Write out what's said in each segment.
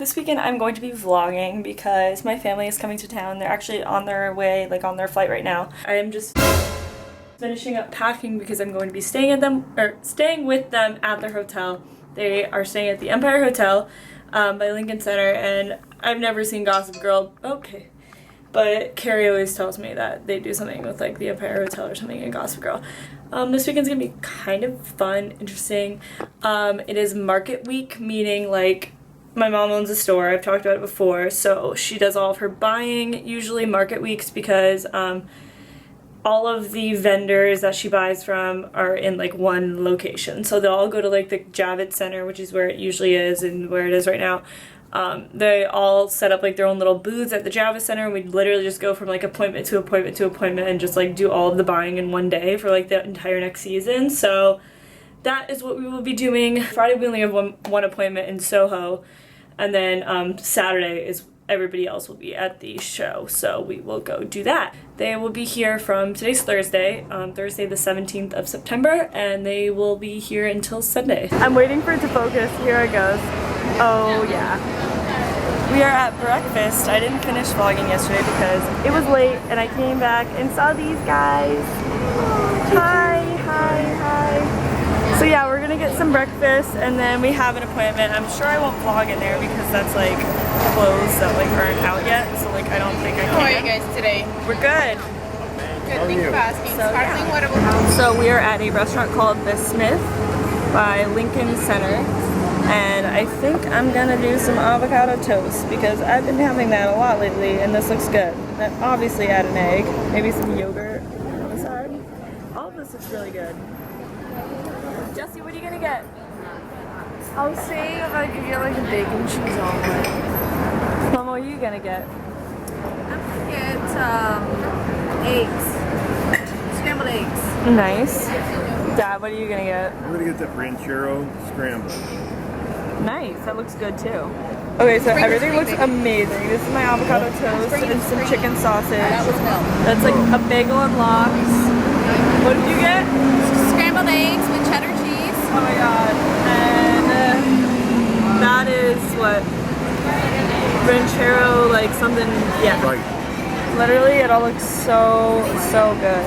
this weekend I'm going to be vlogging because my family is coming to town. They're actually on their way, like on their flight right now. I am just finishing up packing because I'm going to be staying with them at their hotel. They are staying at the Empire Hotel by Lincoln Center, and I've never seen Gossip Girl. Okay. But Carrie always tells me that they do something with like the Empire Hotel or something in Gossip Girl. This weekend's gonna be kind of fun, interesting. It is market week, meaning like my mom owns a store. I've talked about it before, so she does all of her buying usually market weeks because all of the vendors that she buys from are in like one location. So they'll all go to like the Javits Center, which is where it usually is and where it is right now. They all set up like their own little booths at the Javits Center, and we literally just go from like appointment to appointment to appointment and just like do all of the buying in one day for like the entire next season. So that is what we will be doing. Friday we only have one appointment in Soho, and then Saturday is everybody else will be at the show, so we will go do that. They will be here from, today's Thursday, Thursday the 17th of September, and they will be here until Sunday. I'm waiting for it to focus. Here it goes. Oh yeah. We are at breakfast. I didn't finish vlogging yesterday because it was late and I came back and saw these guys. Hi. So yeah, we're gonna get some breakfast and then we have an appointment. I'm sure I won't vlog in there because that's like clothes that like aren't out yet. So like I don't think I can. How are you guys today? We're good. Good, thank you for asking. So, yeah. So we are at a restaurant called The Smith by Lincoln Center. And I think I'm gonna do some avocado toast because I've been having that a lot lately and this looks good. And obviously add an egg, maybe some yogurt on the side. All of this looks really good. Jesse, what are you gonna get? I was saying if I could get like a bacon cheese omelet. Mama, what are you gonna get? I'm gonna get eggs. Scrambled eggs. Nice. Dad, what are you gonna get? I'm gonna get that ranchero scramble. Nice, that looks good too. Okay, so everything looks amazing. This is my avocado toast and some chicken sausage. That's like a bagel and lox. What did you get? Scrambled eggs with cheddar cheese. Oh my god. And that is what? Ranchero, like something, yeah. Right. Literally, it all looks so good.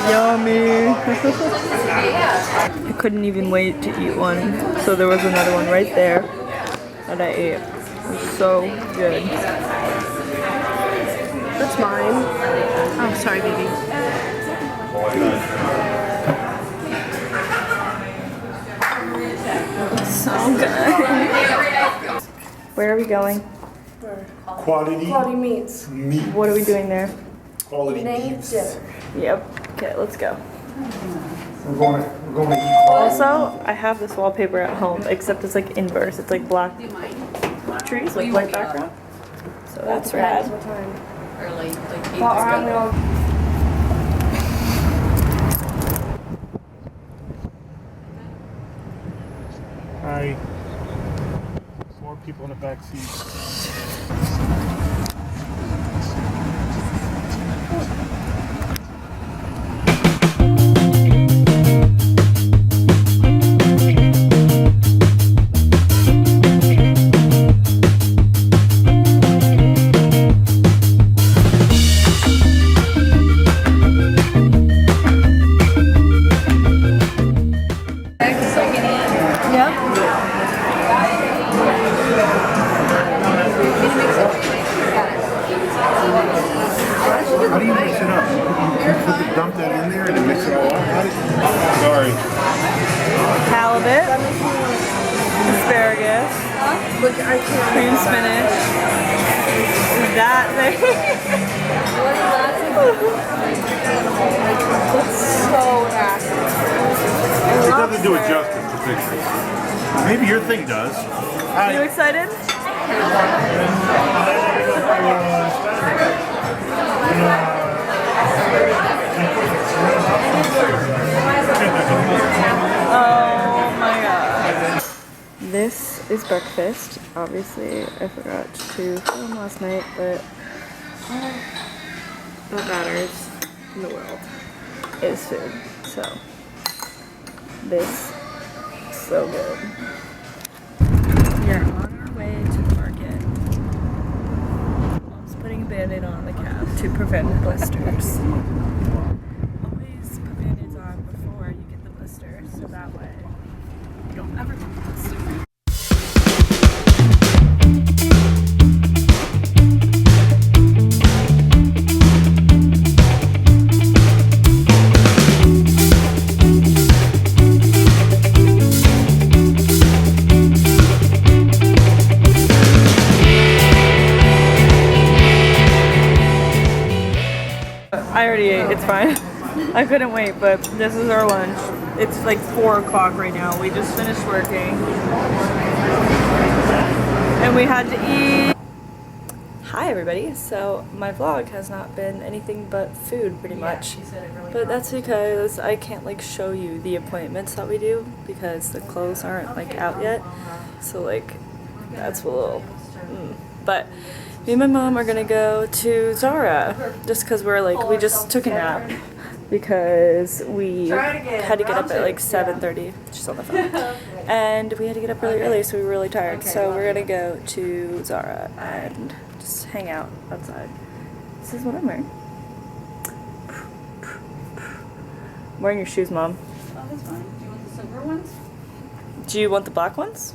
Yummy! I couldn't even wait to eat one, so there was another one right there that I ate. It was so good. That's mine. Oh, sorry, baby. So good. Where are we going? Quality meats. meat. What are we doing there? Quality Evening beefs. dinner. Yep. Okay, let's go. We're going to eat quality. Also, I have this wallpaper at home, except it's like inverse. It's like black trees with white background. So that's rad. What time? Or like 8 Well, I'm gonna. Hi. More people in the back seat. How do you mix it up? You dump that in there and then mix it all up? Sorry. Halibut, asparagus, cream spinach. That thing. It's so nasty. It doesn't do it justice, the picture. Maybe your thing does. Are you excited? Oh my god. This is breakfast. Obviously, I forgot to film last night, but what matters in the world is food. So, this is so good. We are on our way to the market. Mom's putting a band-aid on the calf to prevent blisters. Always put band-aids on before you get the blister, so that way you don't ever get the blister. I already ate, it's fine. I couldn't wait, but this is our lunch. It's like 4 o'clock right now. We just finished working. And we had to eat. Hi everybody. So my vlog has not been anything but food pretty much. But that's because I can't like show you the appointments that we do because the clothes aren't like out yet. So like that's a little But me and my mom are gonna go to Zara just because we're like, we just took a nap because we had to get up at like 7:30. She's on the phone. And we had to get up really early, so we were really tired. So we're gonna go to Zara and just hang out outside. This is what I'm wearing. I'm wearing your shoes, Mom. Oh, that's fine. Do you want the silver ones? Do you want the black ones?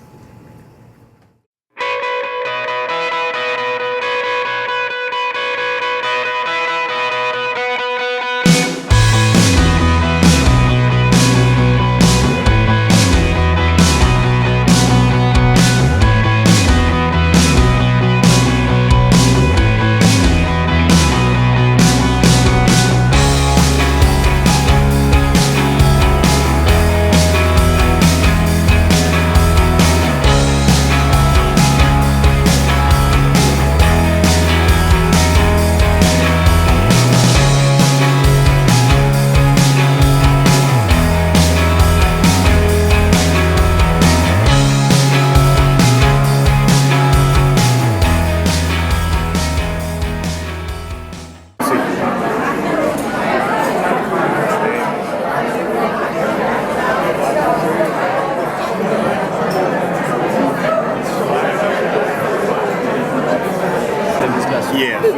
Yeah. No.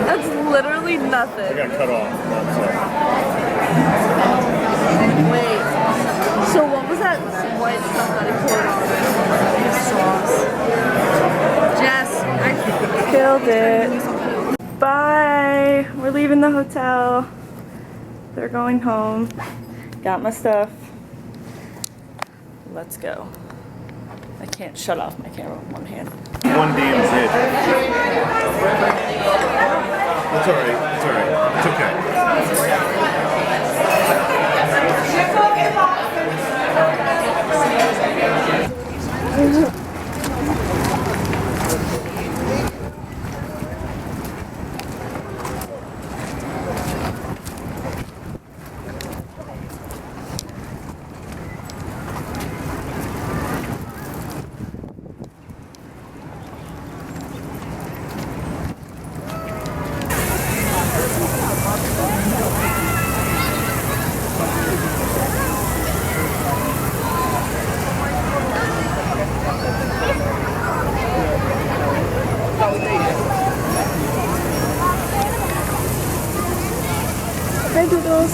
That's literally nothing. I got cut off. Wait. So what was that white stuff that I poured on it? Sauce. Jess, I Killed it. Bye. We're leaving the hotel. They're going home. Got my stuff. Let's go. I can't shut off my camera with one hand. One damn zit. It's alright. It's alright. It's okay. Hi, Doodles.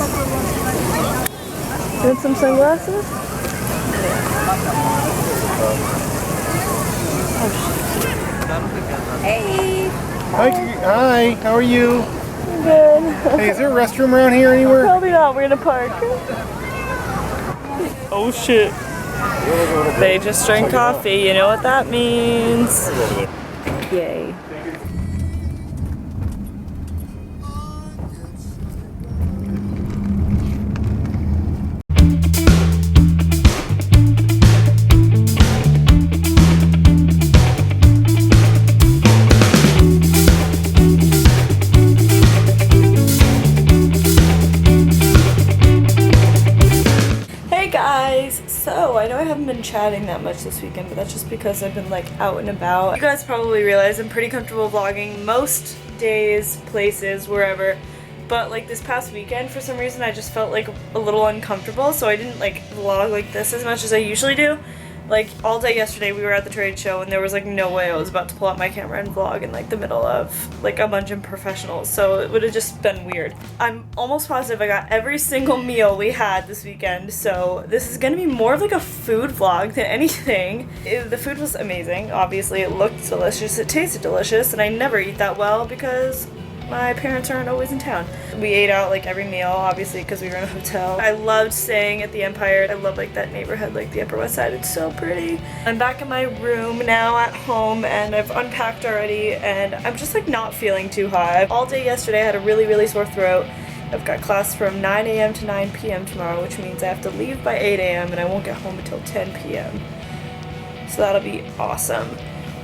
You want some sunglasses? Hey. Hi. How are you? Good. Hey, is there a restroom around here anywhere? Probably not. We're in a park. Oh shit. They just drank coffee. You know what that means. Yay. guys, so I know I haven't been chatting that much this weekend, but that's just because I've been like out and about. You guys probably realize I'm pretty comfortable vlogging most days, places, wherever, but like this past weekend for some reason I just felt like a little uncomfortable, so I didn't like vlog like this as much as I usually do. Like all day yesterday we were at the trade show and there was like no way I was about to pull out my camera and vlog in like the middle of like a bunch of professionals, so it would have just been weird. I'm almost positive I got every single meal we had this weekend, so this is gonna be more of like a food vlog than anything. The food was amazing, obviously it looked delicious, it tasted delicious, and I never eat that well because my parents aren't always in town. We ate out like every meal, obviously, because we were in a hotel. I loved staying at the Empire. I love like that neighborhood, like the Upper West Side. It's so pretty. I'm back in my room now at home and I've unpacked already and I'm just like not feeling too hot. All day yesterday I had a really sore throat. I've got class from 9 a.m. to 9 p.m. tomorrow, which means I have to leave by 8 a.m. and I won't get home until 10 p.m. So that'll be awesome.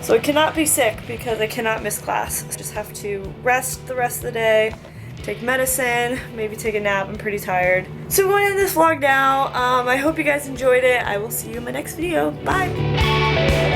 So I cannot be sick because I cannot miss class. I just have to rest the rest of the day, take medicine, maybe take a nap. I'm pretty tired. So I'm going to end this vlog now. I hope you guys enjoyed it. I will see you in my next video. Bye!